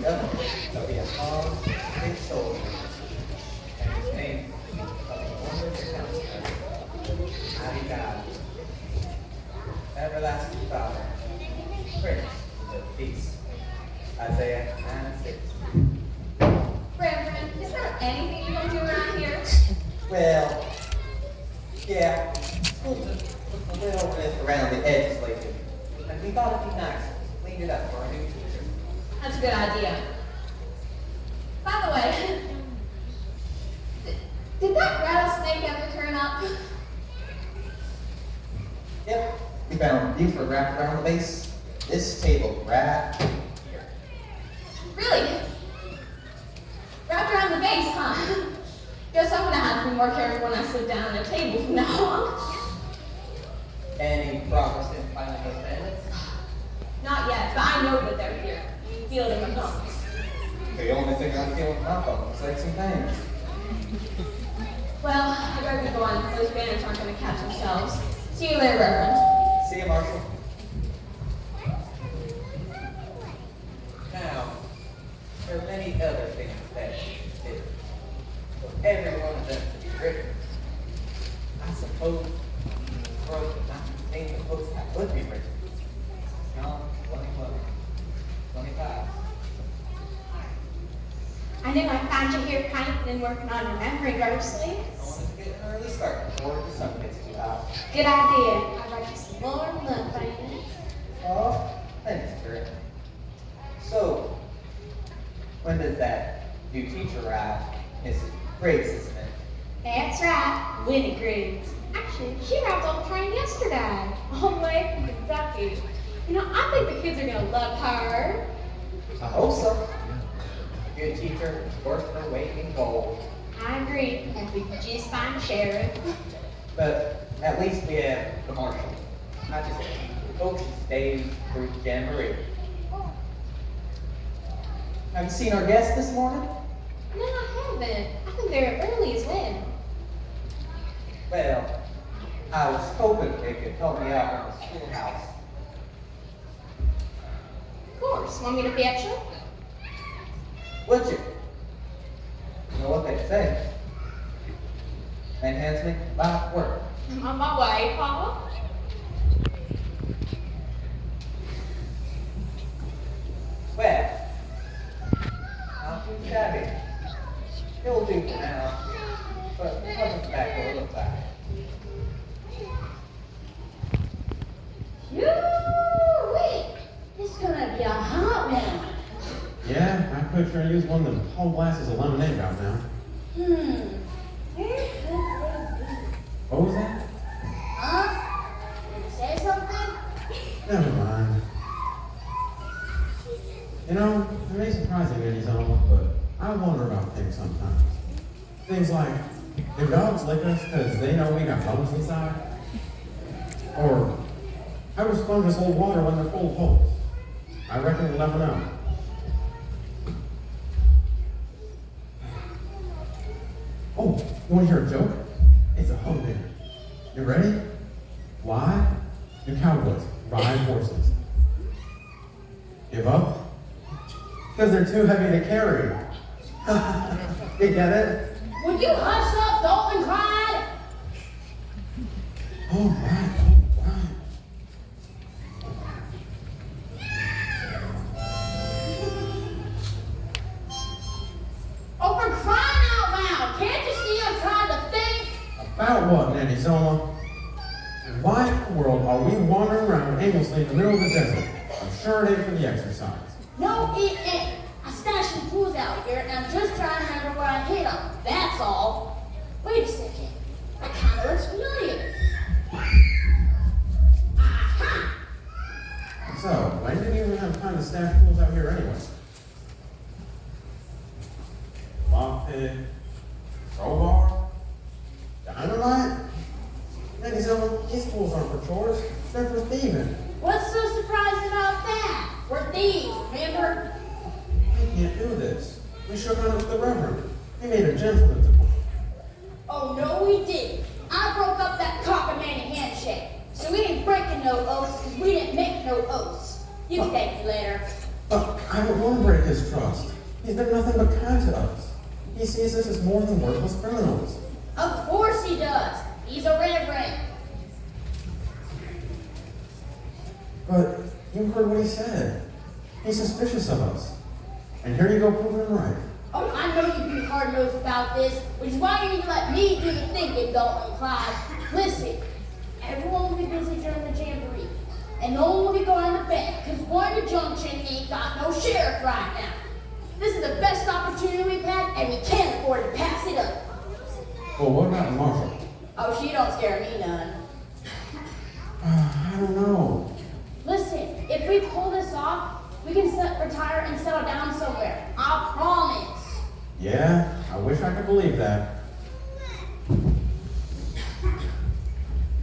So he has arms, big shoulders, and his name is a wonderful counselor, mighty God, everlasting Father, Prince of Peace. Isaiah 9:6. Reverend, is there anything you want to do around here? Well, yeah, school's just a little bit around the edges lately, and we thought it'd be nice to clean it up for our new teacher. That's a good idea. By the way, did that rattlesnake ever turn up? Yep, we found Buford wrapped around the base. This table right here. Really? Wrapped around the base, huh? Guess I'm gonna have to be more careful when I sit down at a table from now on. Any progress in finding those bandits? Not yet, but I know that they're here. Feel it in my bones. The only thing I feel with my phone is like some pain. Well, I better be going. Those bandits aren't gonna catch themselves. See you later, Reverend. See you, Marshal. Now, there are many other things that you did. For every one of them to be written, I suppose wrote and not contain the books that would be written. John 21, 25. I knew I'd find you here painting and working on your memory verses. I wanted to get an early start before the sun gets too hot. Good idea. I'll write you some more love paintings. Oh, thanks, Kurt. So, when does that new teacher arrive? Miss Briggs, isn't it? That's right, Winnie Griggs. Actually, she arrived on the train yesterday, all the way from Kentucky. You know, I think the kids are gonna love her. I hope so. A good teacher is worth her weight in gold. I agree, and we can just find a sheriff. But at least we have the marshal. I just hope she stays through Jamboree. Have you seen our guests this morning? No, I haven't. I think they're early as well. Well, I was hoping they could help me out in the schoolhouse. Of course. Want me to fetch them? Would you? You know what they say? Man hands me by work. I'm on my way, Papa. Well, not too shabby. It'll do for now, but welcome back a little back. Woo-wee! It's gonna be a hot one. Yeah, I could sure use one of them whole glasses of lemonade right now. Where could they be? What was that? Huh? Did you say something? Never mind. You know, it may surprise you, Minnie's own, but I wonder about things sometimes. Things like, do dogs lick us because they know we got bones inside? Or, how do sponges hold water when they're full of holes? I reckon we'll never know. Oh, you want to hear a joke? It's a humdinger. You ready? Why do cowboys ride horses? Give up? Because they're too heavy to carry. You get it? Would you hush up, Dalton cried? All right. Oh, for crying out loud! Can't you see I'm trying to think? About what, Nanny Zoma? Why in the world are we wandering around aimlessly in the middle of the desert? I'm sure it ain't for the exercise. No, it ain't. I stashed some tools out here, and I'm just trying to remember where I hid them. That's all. Wait a second. That kind of looks familiar. Aha! So, when did you even have time to stash tools out here anyway? Lockpick, crowbar, dynamite? Nanny Zoma, these tools aren't for chores, they're for thieving. What's so surprising about that? We're thieves, remember? We can't do this. We shook on it with the Reverend. He made a gentleman's appointment. Oh, no, we didn't. I broke up that copper-manny handshake. So we ain't breaking no oaths because we didn't make no oaths. You can thank me later. But I I don't want to break his trust. He's been nothing but kind to us. He sees us as more than worthless criminals. Of course he does. He's a reverend. But you heard what he said. He's suspicious of us. And here you go proving him right. Oh, I know you'd be hard-nosed about this, which is why you need to let me do the thinking, Dalton and Clyde. Listen, everyone will be busy during the jamboree, and no one will be going to bed, because Warner Junction ain't got no sheriff right now. This is the best opportunity we've had, and we can't afford to pass it up. Well, what about Marshall? Oh, she don't scare me none. I don't know. Listen, if we pull this off, we can retire and settle down somewhere. I promise. Yeah, I wish I could believe that.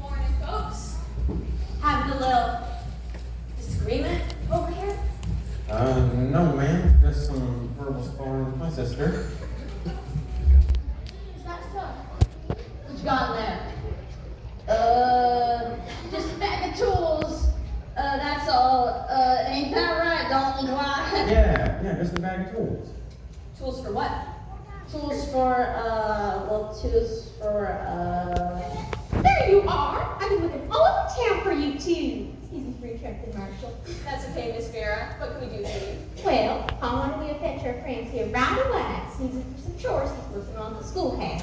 Morning, folks. Having a little disagreement over here? No, ma'am. Just some verbal sparring with my sister. Is that so? What you got in there? Just a bag of tools. That's all. Ain't that right, Dalton Clyde? Yeah, just a bag of tools. Tools for what? Tools for, There you are. I've been looking all over town for you, too. Excuse me for interrupting, Marshall. That's okay, Miss Vera. What can we do for you? Well, I want to be a fetcher of friends here right away. Needs it for some chores he's working on the schoolhouse.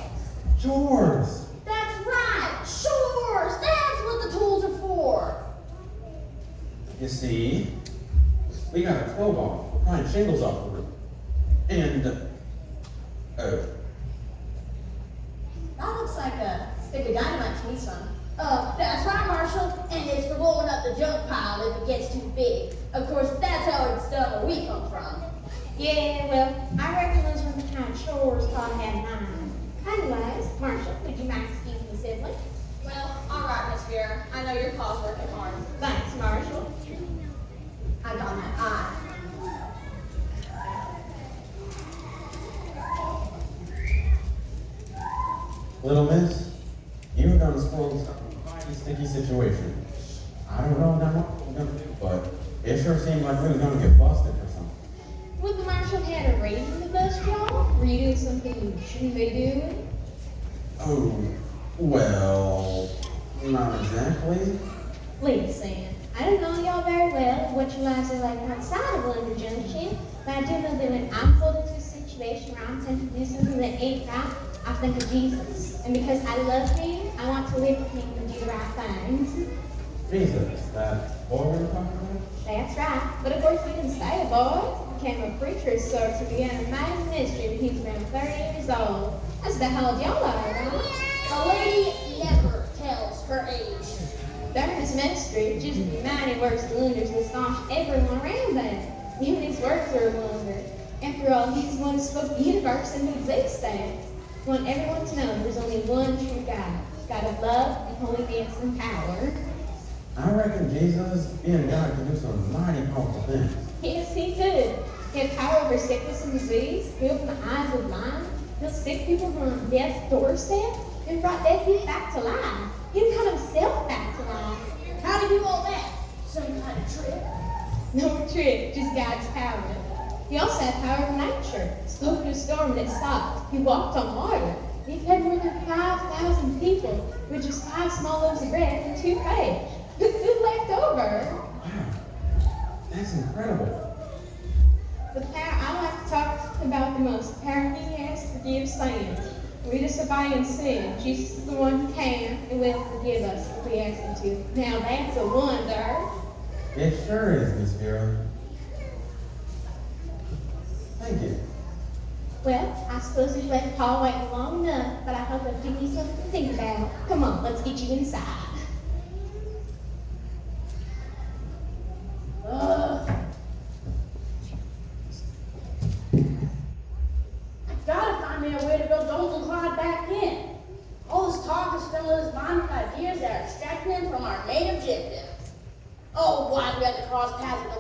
Chores. That's right. Chores. That's what the tools are for. You see, we got a crowbar. We're prying shingles off the roof. And, That looks like a stick of dynamite to me, son. That's right, Marshall. And it's for blowing up the junk pile if it gets too big. Of course, that's how it's done where we come from. Yeah, well, I reckon those are the kind of chores God had in mind. Anyways, Marshall, would you mind excusing the sibling? Well, all right, Miss Vera. I know your pa's working hard. Thanks, Marshall. I got my eye. little miss, you done spoiled some mighty sticky situation. I don't know what we're gonna do, but it sure seemed like we were gonna get busted for something. Would the marshal had a reason to bust y'all? Were you doing something you shouldn't be doing? Oh, well, not exactly. Listen, I don't know y'all very well, what your lives are like outside of London Junction, but I do know that when I'm pulled into a situation where I'm tempted to do something that ain't right, I think of Jesus. And because I love him, I want to live with him and do the right things. Jesus, that boy we were talking about? That's right. But of course you can say a boy. Became a preacher of sorts and began a amazing ministry when he was around 30 years old. That's about how old y'all are, right? A lady never tells her age. During his ministry, just mighty works and wonders and astonished everyone around them. Even his works are a wonder. After all, he's the one who spoke the universe into existence. I want everyone to know there's only one true God. God of love and holiness and power. I reckon Jesus, being God, can do some mighty powerful things. Yes, he could. He had power over sickness and disease. He opened the eyes of the blind. Healed sick people from death's doorstep. And brought dead people back to life. He brought himself back to life. How'd he do all that? Some kind of trick? No trick, just God's power. He also had power of nature. Spoke to a storm that stopped. He walked on water. He fed more than 5,000 people with just 5 small loaves of bread and 2 fish. With food left over. Wow, that's incredible. The power I like to talk about the most, the power he has to forgive sins. We disobey and sin. Jesus is the one who can and will forgive us if we ask him to. Now that's a wonder. It sure is, Miss Vera. Thank you. Well, I suppose we've let Paul wait long enough, but I hope I've given you something to think about. Come on, let's get you inside. I've got to find me a way to build Uncle Clyde back in. All this talk is filling his mind with ideas that are distracting him from our main objective. Oh, why do we have to cross paths with